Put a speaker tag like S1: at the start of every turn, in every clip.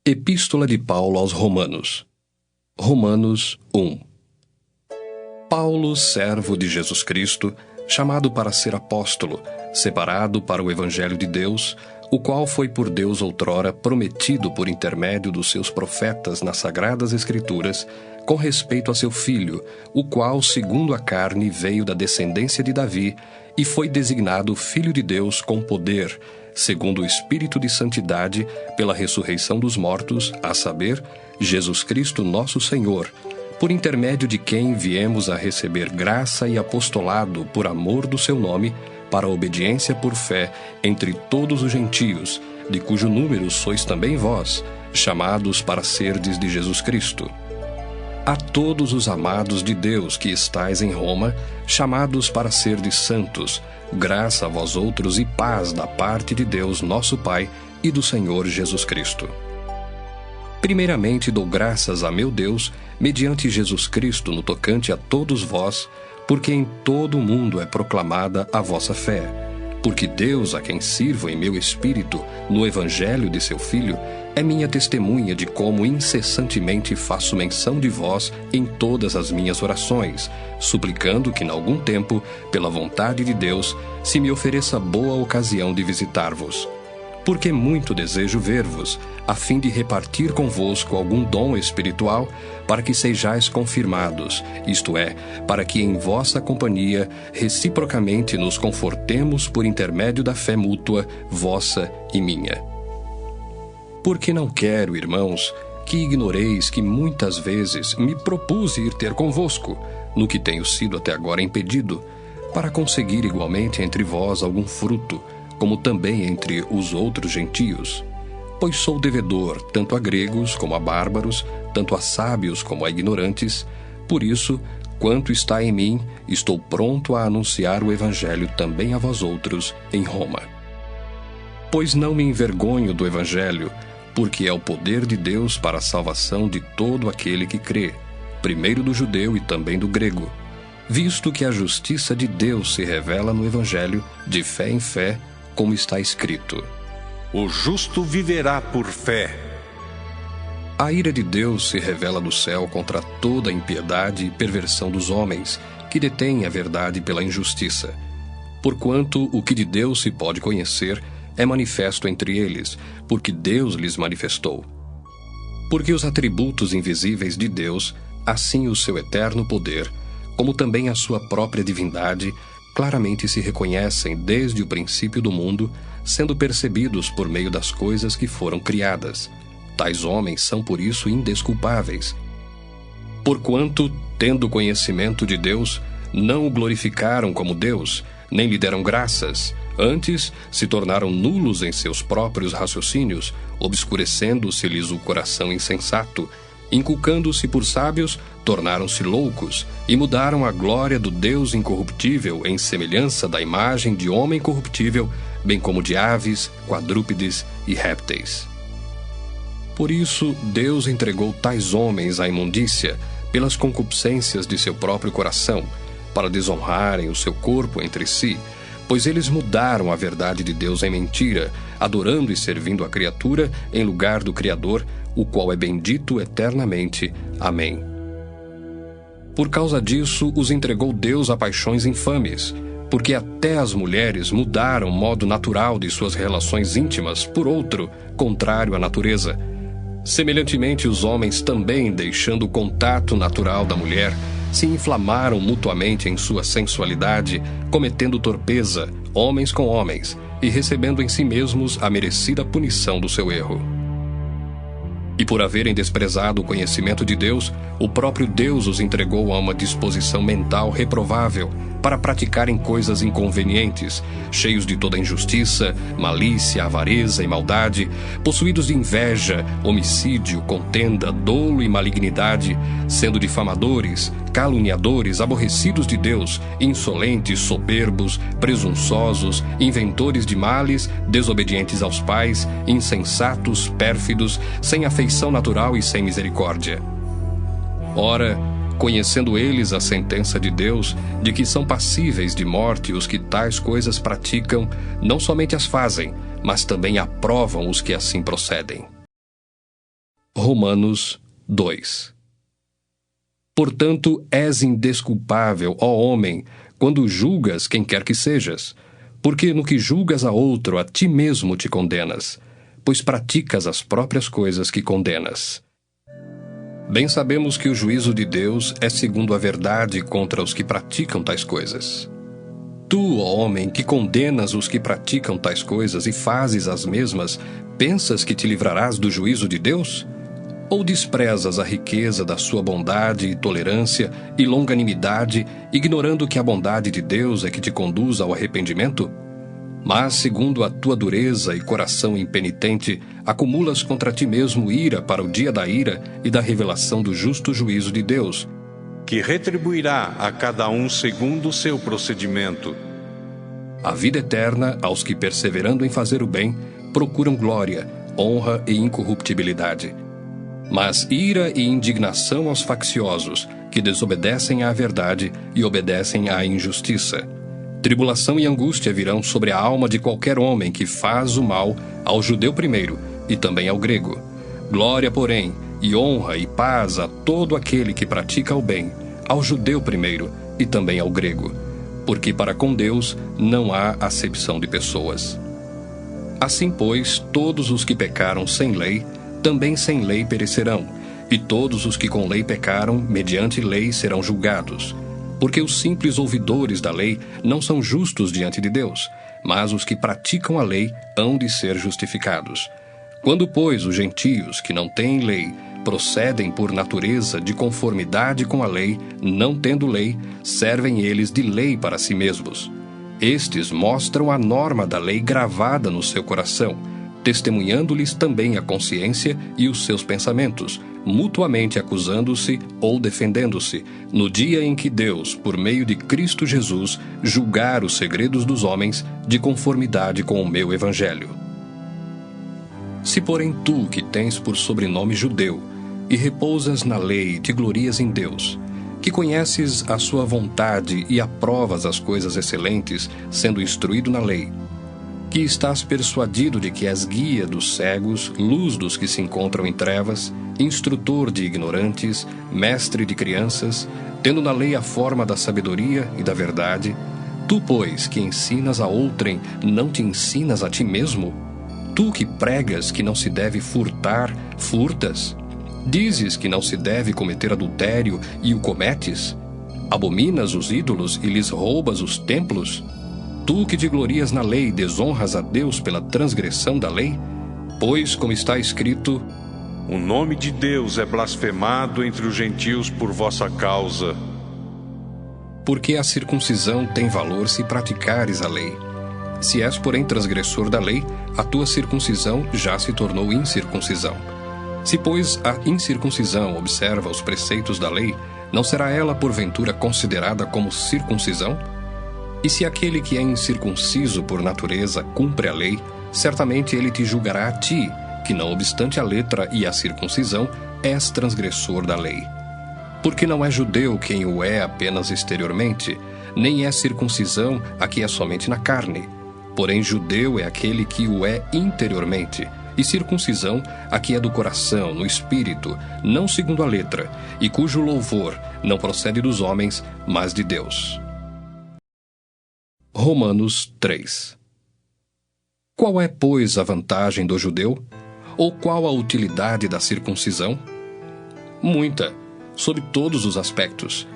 S1: Epístola de Paulo aos Romanos. Romanos 1. Paulo, servo de Jesus Cristo, chamado para ser apóstolo, separado para o Evangelho de Deus, o qual foi por Deus outrora prometido por intermédio dos seus profetas nas Sagradas Escrituras, com respeito a seu Filho, o qual, segundo a carne, veio da descendência de Davi e foi designado Filho de Deus com poder, segundo o Espírito de Santidade, pela ressurreição dos mortos, a saber, Jesus Cristo nosso Senhor, por intermédio de quem viemos a receber graça e apostolado por amor do seu nome, para a obediência por fé entre todos os gentios, de cujo número sois também vós, chamados para serdes de Jesus Cristo. A todos os amados de Deus que estais em Roma, chamados para serdes santos, graça a vós outros e paz da parte de Deus nosso Pai e do Senhor Jesus Cristo. Primeiramente dou graças a meu Deus, mediante Jesus Cristo no tocante a todos vós, porque em todo o mundo é proclamada a vossa fé. Porque Deus, a quem sirvo em meu espírito, no Evangelho de seu Filho, é minha testemunha de como incessantemente faço menção de vós em todas as minhas orações, suplicando que, em algum tempo, pela vontade de Deus, se me ofereça boa ocasião de visitar-vos. Porque muito desejo ver-vos, a fim de repartir convosco algum dom espiritual, para que sejais confirmados, isto é, para que em vossa companhia reciprocamente nos confortemos por intermédio da fé mútua, vossa e minha. Porque não quero, irmãos, que ignoreis que muitas vezes me propus ir ter convosco, no que tenho sido até agora impedido, para conseguir igualmente entre vós algum fruto, como também entre os outros gentios. Pois sou devedor tanto a gregos como a bárbaros, tanto a sábios como a ignorantes. Por isso, quanto está em mim, estou pronto a anunciar o Evangelho também a vós outros em Roma. Pois não me envergonho do Evangelho, porque é o poder de Deus para a salvação de todo aquele que crê, primeiro do judeu e também do grego, visto que a justiça de Deus se revela no Evangelho, de fé em fé, como está escrito:
S2: o justo viverá por fé.
S1: A ira de Deus se revela do céu contra toda a impiedade e perversão dos homens, que detêm a verdade pela injustiça. Porquanto o que de Deus se pode conhecer é manifesto entre eles, porque Deus lhes manifestou. Porque os atributos invisíveis de Deus, assim o seu eterno poder, como também a sua própria divindade, claramente se reconhecem desde o princípio do mundo, sendo percebidos por meio das coisas que foram criadas. Tais homens são por isso indesculpáveis. Porquanto, tendo conhecimento de Deus, não o glorificaram como Deus, nem lhe deram graças. Antes, se tornaram nulos em seus próprios raciocínios, obscurecendo-se-lhes o coração insensato. Inculcando-se por sábios, tornaram-se loucos e mudaram a glória do Deus incorruptível em semelhança da imagem de homem corruptível, bem como de aves, quadrúpedes e répteis. Por isso, Deus entregou tais homens à imundícia, pelas concupiscências de seu próprio coração, para desonrarem o seu corpo entre si, pois eles mudaram a verdade de Deus em mentira, adorando e servindo a criatura em lugar do Criador, o qual é bendito eternamente. Amém. Por causa disso, os entregou Deus a paixões infames, porque até as mulheres mudaram o modo natural de suas relações íntimas por outro, contrário à natureza. Semelhantemente, os homens também, deixando o contato natural da mulher, se inflamaram mutuamente em sua sensualidade, cometendo torpeza, homens com homens, e recebendo em si mesmos a merecida punição do seu erro. E por haverem desprezado o conhecimento de Deus, o próprio Deus os entregou a uma disposição mental reprovável, para praticarem coisas inconvenientes, cheios de toda injustiça, malícia, avareza e maldade, possuídos de inveja, homicídio, contenda, dolo e malignidade, sendo difamadores, caluniadores, aborrecidos de Deus, insolentes, soberbos, presunçosos, inventores de males, desobedientes aos pais, insensatos, pérfidos, sem afeição natural e sem misericórdia. Ora, conhecendo eles a sentença de Deus, de que são passíveis de morte os que tais coisas praticam, não somente as fazem, mas também aprovam os que assim procedem. Romanos 2. Portanto, és indesculpável, ó homem, quando julgas quem quer que sejas, porque no que julgas a outro, a ti mesmo te condenas, pois praticas as próprias coisas que condenas. Bem sabemos que o juízo de Deus é segundo a verdade contra os que praticam tais coisas. Tu, ó homem, que condenas os que praticam tais coisas e fazes as mesmas, pensas que te livrarás do juízo de Deus? Ou desprezas a riqueza da sua bondade e tolerância e longanimidade, ignorando que a bondade de Deus é que te conduz ao arrependimento? Mas, segundo a tua dureza e coração impenitente, acumulas contra ti mesmo ira para o dia da ira e da revelação do justo juízo de Deus,
S2: que retribuirá a cada um segundo o seu procedimento.
S1: A vida eterna aos que, perseverando em fazer o bem, procuram glória, honra e incorruptibilidade. Mas ira e indignação aos facciosos, que desobedecem à verdade e obedecem à injustiça. Tribulação e angústia virão sobre a alma de qualquer homem que faz o mal, ao judeu primeiro e também ao grego. Glória, porém, e honra e paz a todo aquele que pratica o bem, ao judeu primeiro e também ao grego, porque para com Deus não há acepção de pessoas. Assim, pois, todos os que pecaram sem lei, também sem lei perecerão, e todos os que com lei pecaram, mediante lei serão julgados. Porque os simples ouvidores da lei não são justos diante de Deus, mas os que praticam a lei hão de ser justificados. Quando, pois, os gentios, que não têm lei, procedem por natureza de conformidade com a lei, não tendo lei, servem eles de lei para si mesmos. Estes mostram a norma da lei gravada no seu coração, testemunhando-lhes também a consciência e os seus pensamentos, mutuamente acusando-se ou defendendo-se, no dia em que Deus, por meio de Cristo Jesus, julgar os segredos dos homens de conformidade com o meu evangelho. Se, porém, tu, que tens por sobrenome judeu, e repousas na lei e te glorias em Deus, que conheces a sua vontade e aprovas as coisas excelentes, sendo instruído na lei, que estás persuadido de que és guia dos cegos, luz dos que se encontram em trevas, instrutor de ignorantes, mestre de crianças, tendo na lei a forma da sabedoria e da verdade, tu, pois, que ensinas a outrem, não te ensinas a ti mesmo? Tu que pregas que não se deve furtar, furtas? Dizes que não se deve cometer adultério e o cometes? Abominas os ídolos e lhes roubas os templos? Tu que te glorias na lei, desonras a Deus pela transgressão da lei? Pois, como está escrito,
S2: o nome de Deus é blasfemado entre os gentios por vossa causa.
S1: Porque a circuncisão tem valor se praticares a lei. Se és, porém, transgressor da lei, a tua circuncisão já se tornou incircuncisão. Se, pois, a incircuncisão observa os preceitos da lei, não será ela, porventura, considerada como circuncisão? E se aquele que é incircunciso por natureza cumpre a lei, certamente ele te julgará a ti, que não obstante a letra e a circuncisão, és transgressor da lei. Porque não é judeu quem o é apenas exteriormente, nem é circuncisão a que é somente na carne. Porém, judeu é aquele que o é interiormente, e circuncisão a que é do coração, no espírito, não segundo a letra, e cujo louvor não procede dos homens, mas de Deus. Romanos 3. Qual é, pois, a vantagem do judeu? Ou qual a utilidade da circuncisão? Muita, sob todos os aspectos,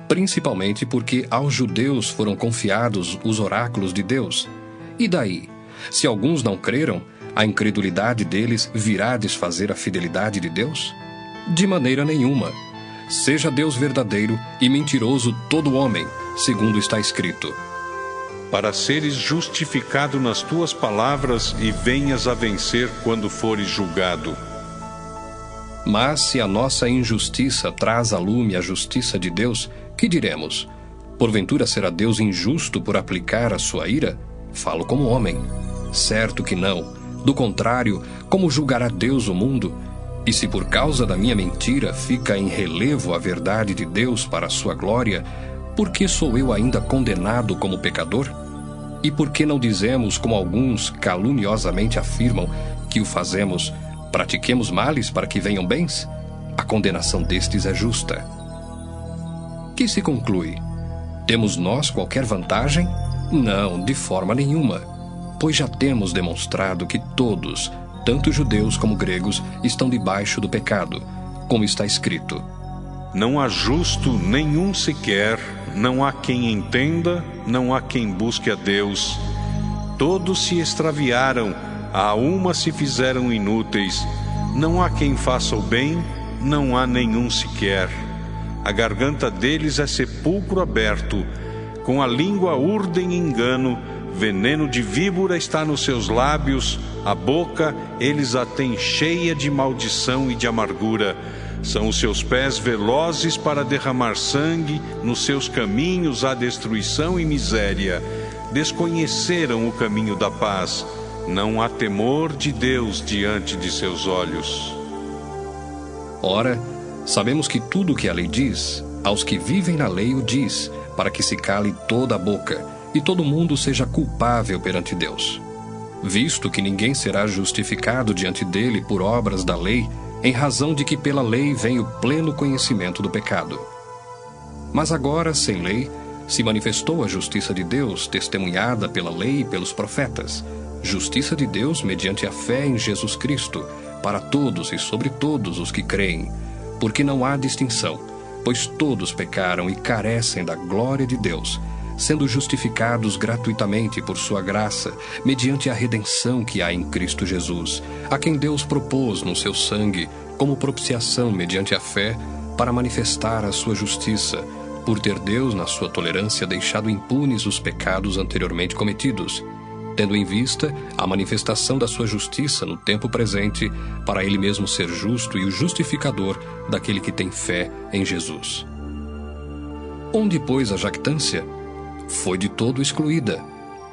S1: principalmente porque aos judeus foram confiados os oráculos de Deus. E daí, se alguns não creram, a incredulidade deles virá desfazer a fidelidade de Deus? De maneira nenhuma. Seja Deus verdadeiro e mentiroso todo homem, segundo está escrito:
S2: para seres justificado nas tuas palavras e venhas a vencer quando fores julgado.
S1: Mas se a nossa injustiça traz à lume a justiça de Deus, que diremos? Porventura será Deus injusto por aplicar a sua ira? Falo como homem. Certo que não. Do contrário, como julgará Deus o mundo? E se por causa da minha mentira fica em relevo a verdade de Deus para a sua glória, por que sou eu ainda condenado como pecador? E por que não dizemos, como alguns caluniosamente afirmam, que o fazemos, Pratiquemos males para que venham bens? A condenação destes é justa. Que se conclui? Temos nós qualquer vantagem? Não, de forma nenhuma, pois já temos demonstrado que todos, tanto judeus como gregos, estão debaixo do pecado, como está escrito:
S2: Não há justo nenhum sequer, não há quem entenda, não há quem busque a Deus. Todos se extraviaram, a uma se fizeram inúteis. Não há quem faça o bem, não há nenhum sequer. A garganta deles é sepulcro aberto, com a língua urdem engano, veneno de víbora está nos seus lábios, a boca eles a têm cheia de maldição e de amargura. São os seus pés velozes para derramar sangue, nos seus caminhos há destruição e miséria. Desconheceram o caminho da paz, não há temor de Deus diante de seus olhos.
S1: Ora, sabemos que tudo o que a lei diz, aos que vivem na lei o diz, para que se cale toda a boca, e todo mundo seja culpável perante Deus. Visto que ninguém será justificado diante dele por obras da lei, em razão de que pela lei vem o pleno conhecimento do pecado. Mas agora, sem lei, se manifestou a justiça de Deus, testemunhada pela lei e pelos profetas, justiça de Deus mediante a fé em Jesus Cristo, para todos e sobre todos os que creem, porque não há distinção, pois todos pecaram e carecem da glória de Deus, sendo justificados gratuitamente por sua graça, mediante a redenção que há em Cristo Jesus, a quem Deus propôs no seu sangue, como propiciação mediante a fé, para manifestar a sua justiça, por ter Deus, na sua tolerância, deixado impunes os pecados anteriormente cometidos, tendo em vista a manifestação da sua justiça no tempo presente, para ele mesmo ser justo e o justificador daquele que tem fé em Jesus. Onde, pois, a jactância? Foi de todo excluída.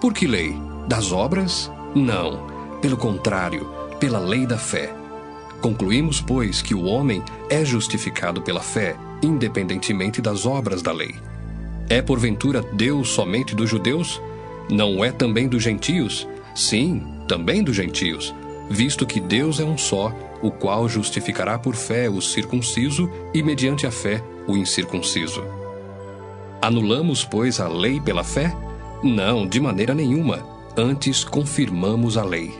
S1: Por que lei? Das obras? Não. Pelo contrário, pela lei da fé. Concluímos, pois, que o homem é justificado pela fé, independentemente das obras da lei. É porventura Deus somente dos judeus? Não é também dos gentios? Sim, também dos gentios, visto que Deus é um só, o qual justificará por fé o circunciso e mediante a fé o incircunciso. Anulamos, pois, a lei pela fé? Não, de maneira nenhuma. Antes confirmamos a lei.